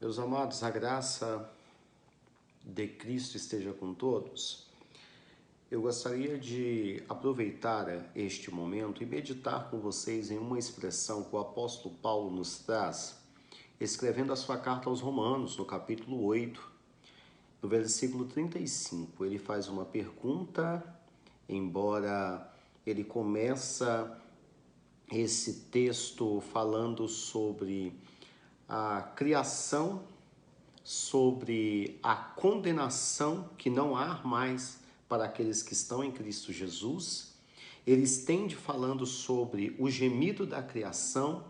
Meus amados, a graça de Cristo esteja com todos. Eu gostaria de aproveitar este momento e meditar com vocês em uma expressão que o apóstolo Paulo nos traz, escrevendo a sua carta aos Romanos, no capítulo 8, no versículo 35. Ele faz uma pergunta, embora ele começa esse texto falando sobre a criação, sobre a condenação que não há mais para aqueles que estão em Cristo Jesus. Ele estende falando sobre o gemido da criação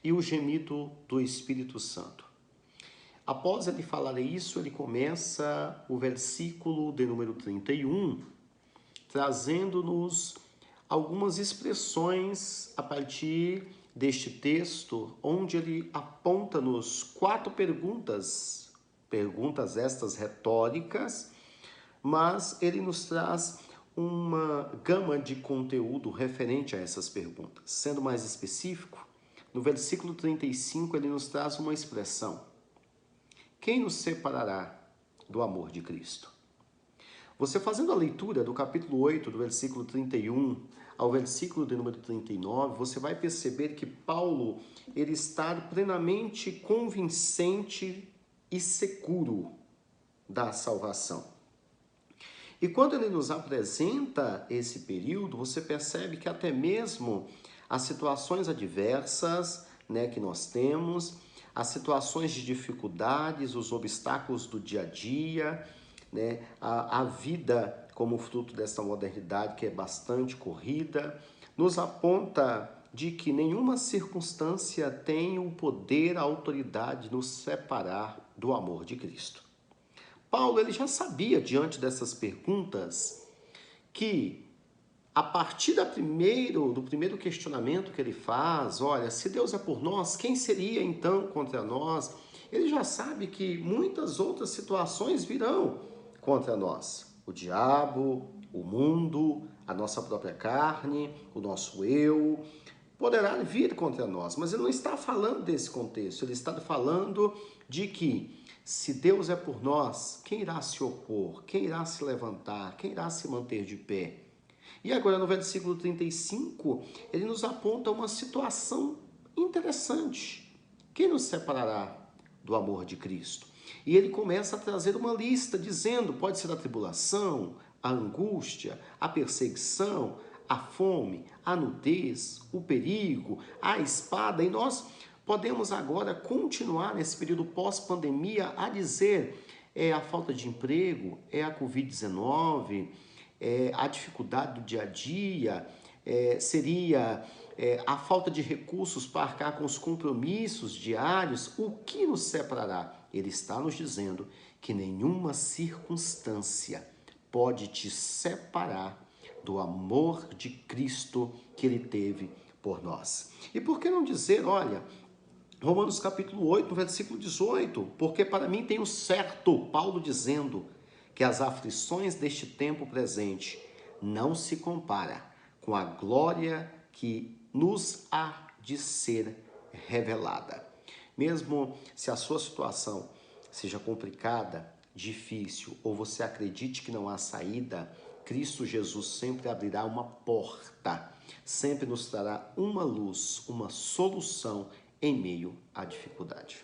e o gemido do Espírito Santo. Após ele falar isso, ele começa o versículo de número 31, trazendo-nos algumas expressões a partir deste texto, onde ele aponta-nos 4 perguntas estas retóricas, mas ele nos traz uma gama de conteúdo referente a essas perguntas. Sendo mais específico, no versículo 35 ele nos traz uma expressão: quem nos separará do amor de Cristo? Você fazendo a leitura do capítulo 8, do versículo 31 ao versículo de número 39, você vai perceber que Paulo ele está plenamente convincente e seguro da salvação. E quando ele nos apresenta esse período, você percebe que até mesmo as situações adversas, que nós temos, as situações de dificuldades, os obstáculos do dia a dia, a vida como fruto dessa modernidade que é bastante corrida, nos aponta de que nenhuma circunstância tem o poder, a autoridade de nos separar do amor de Cristo. Paulo ele já sabia, diante dessas perguntas, que a partir do primeiro questionamento que ele faz, olha, se Deus é por nós, quem seria então contra nós? Ele já sabe que muitas outras situações virão contra nós. O diabo, o mundo, a nossa própria carne, o nosso eu, poderá vir contra nós. Mas ele não está falando desse contexto, ele está falando de que se Deus é por nós, quem irá se opor? Quem irá se levantar? Quem irá se manter de pé? E agora no versículo 35, ele nos aponta uma situação interessante. Quem nos separará do amor de Cristo? E ele começa a trazer uma lista dizendo, pode ser a tribulação, a angústia, a perseguição, a fome, a nudez, o perigo, a espada. E nós podemos agora continuar nesse período pós-pandemia a dizer, é a falta de emprego, é a Covid-19, a dificuldade do dia a dia, seria a falta de recursos para arcar com os compromissos diários. O que nos separará? Ele está nos dizendo que nenhuma circunstância pode te separar do amor de Cristo que ele teve por nós. E por que não dizer, olha, Romanos capítulo 8, versículo 18, porque para mim tenho certo, Paulo dizendo, que as aflições deste tempo presente não se compara com a glória que nos há de ser revelada. Mesmo se a sua situação seja complicada, difícil, ou você acredite que não há saída, Cristo Jesus sempre abrirá uma porta, sempre nos trará uma luz, uma solução em meio à dificuldade.